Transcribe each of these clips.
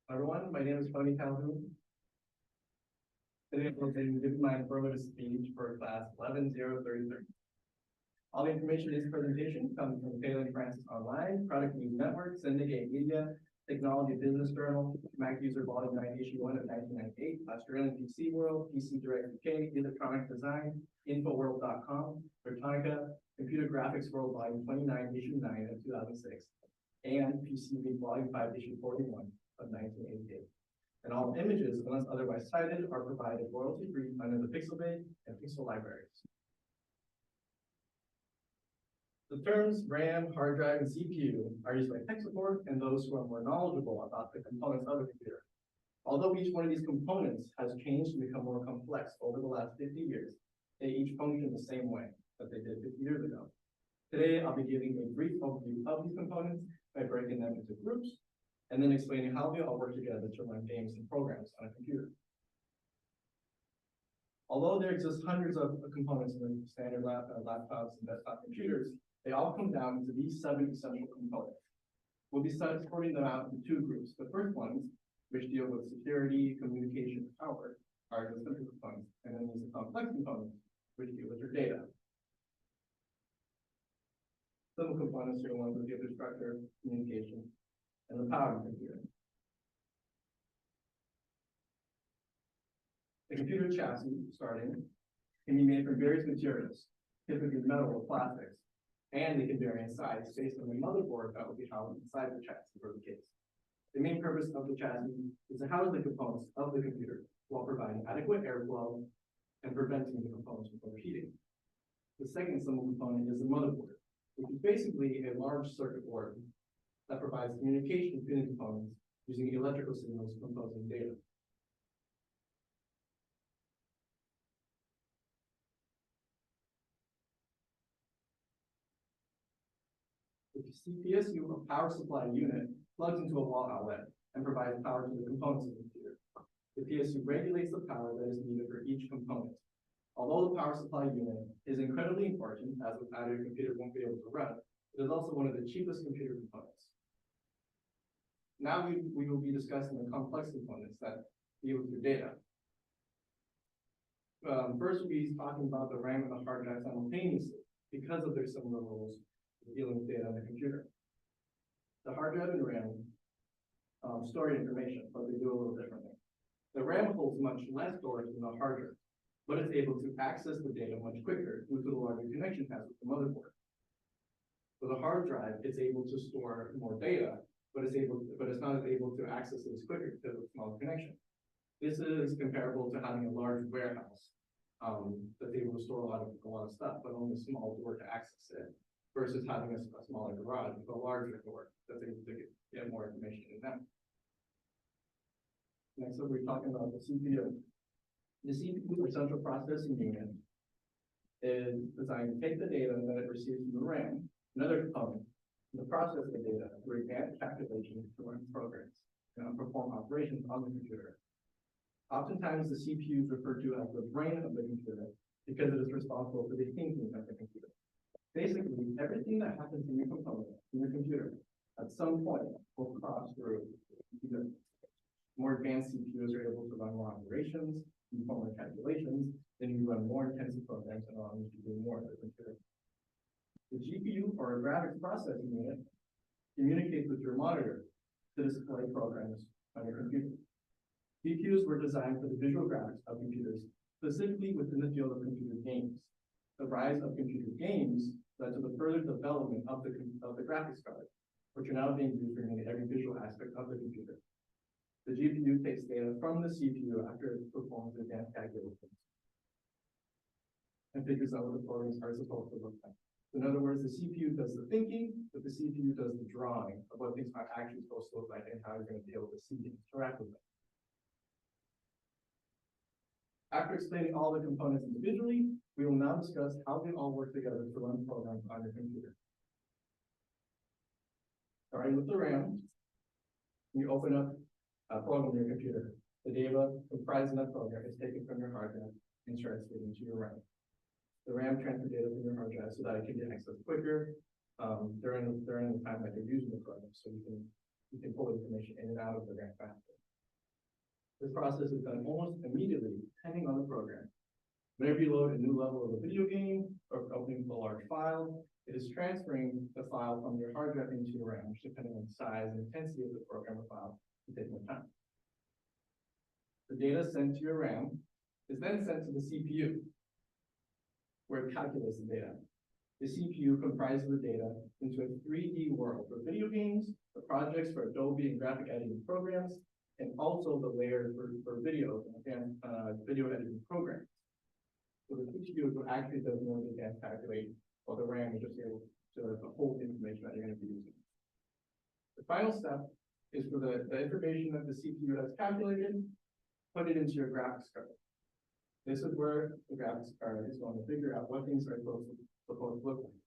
Everyone, my name is Tony Calhoun. Today I'm giving my informative speech for class 11033. All the information in this presentation comes from Taylor and Francis Online, Product News Network, Syndicate Media, Technology Business Journal, Mac User Volume 9, Issue 1 of 1998, Australian PC World, PC Direct UK, Electronic Design, Infoworld.com, Britannica, Computer Graphics World Volume 29, Issue 9 of 2006, and PC Week Volume 5, Issue 41 of 1988. And all images, unless otherwise cited, are provided royalty-free under the Pixelbay and Pixel libraries. The terms RAM, hard drive, and CPU are used by tech support and those who are more knowledgeable about the components of the computer. Although each one of these components has changed and become more complex over the last 50 years, they each function the same way that they did 50 years ago. Today, I'll be giving a brief overview of these components by breaking them into groups, and then explaining how they all work together to run games and programs on a computer. Although there exist hundreds of components in standard laptops and desktop computers, they all come down to these 7 essential components. We'll be sorting them out into 2 groups. The first ones, which deal with security, communication, power, are the simple components, and then there's the complex components, which deal with your data. Simple components are the ones with the infrastructure, communication, and the power of the computer. The computer chassis, starting, can be made from various materials, typically metal or plastics, and they can vary in size based on the motherboard that will be housed inside the chassis for the case. The main purpose of the chassis is to house the components of the computer while providing adequate airflow and preventing the components from overheating. The second simple component is the motherboard, which is basically a large circuit board that provides communication between the components using electrical signals composing data. The CPSU, or power supply unit, plugs into a wall outlet and provides power to the components of the computer. The PSU regulates the power that is needed for each component. Although the power supply unit is incredibly important, as without it, your computer won't be able to run, it is also one of the cheapest computer components. Now we will be discussing the complex components that deal with your data. First, we'll be talking about the RAM and the hard drive simultaneously because of their similar roles dealing with data on the computer. The hard drive and RAM store information, but they do a little differently. The RAM holds much less storage than the hard drive, but it's able to access the data much quicker due to the larger connection it has with the motherboard. With a hard drive, it's able to store more data, but it's not able to access it as quicker because of the smaller connection. This is comparable to having a large warehouse that's able to store a lot of stuff, but only a small door to access it, versus having a smaller garage with a larger door that's able to get more information in them. Next up, we're talking about the CPU. The CPU, or central processing unit, is designed to take the data that it receives from the RAM, another component, to process the data through advanced calculations to run programs and perform operations on the computer. Oftentimes, the CPU is referred to as the brain of the computer because it is responsible for the thinking of the computer. Basically, everything that happens in your component, in your computer, at some point will cross through the computer. More advanced CPUs are able to run more operations, perform more calculations, then you run more intensive programs and allow you to do more of the computer. The GPU, or a graphics processing unit, communicates with your monitor to display programs on your computer. GPUs were designed for the visual graphics of computers, specifically within the field of computer games. The rise of computer games led to the further development of the graphics card, which are now being used for nearly every visual aspect of the computer. The GPU takes data from the CPU after it performs advanced calculations and figures out what the programs are supposed to look like. In other words, the CPU does the thinking, but the CPU does the drawing of what things are actually supposed to look like and how you're going to be able to see and interact with them. After explaining all the components individually, we will now discuss how they all work together to run programs on your computer. Starting with the RAM, you open up a program on your computer. The data comprising that program is taken from your hard drive and transferred into your RAM. The RAM transfers data from your hard drive so that it can get accessed quicker during the time that you're using the program, so you can you can pull information in and out of the RAM faster. This process is done almost immediately, depending on the program. Whenever you load a new level of a video game or opening a large file, it is transferring the file from your hard drive into your RAM, which depending on the size and intensity of the program or file, can take more time. The data sent to your RAM is then sent to the CPU, where it calculates the data. The CPU comprises the data into a 3D world for video games, for projects for Adobe and graphic editing programs, and also the layers for video and video editing programs. So the CPU actually does more than just calculate, while the RAM is just able to hold information that you're going to be using. The final step is for the information that the CPU has calculated, put it into your graphics card. This is where the graphics card is going to figure out what things are supposed to look like.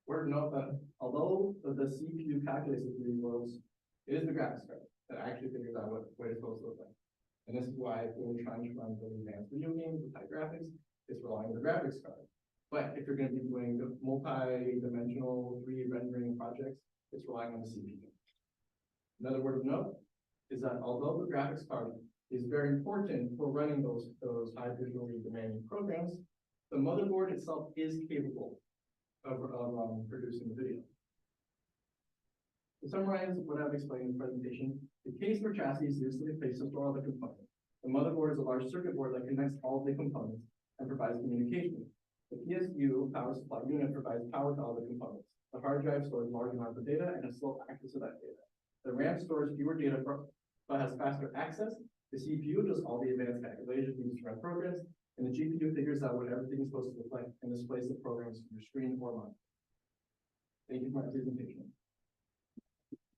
Word note that although the CPU calculates the 3D worlds, it is the graphics card that actually figures out what it's supposed to look like. And this is why when we're trying to run really advanced video games with high graphics, it's relying on the graphics card. But if you're going to be doing multi-dimensional 3D rendering projects, it's relying on the CPU. Another word of note is that although the graphics card is very important for running those high visually demanding programs, the motherboard itself is capable of producing the video. To summarize what I've explained in the presentation, the case for chassis is used to replace and store all the components. The motherboard is a large circuit board that connects all the components and provides communication. The PSU power supply unit provides power to all the components. The hard drive stores large amounts of data and has slow access to that data. The RAM stores fewer data but has faster access. The CPU does all the advanced calculations used to run programs, and the GPU figures out what everything is supposed to look like and displays the programs on your screen or monitor. Thank you for my presentation.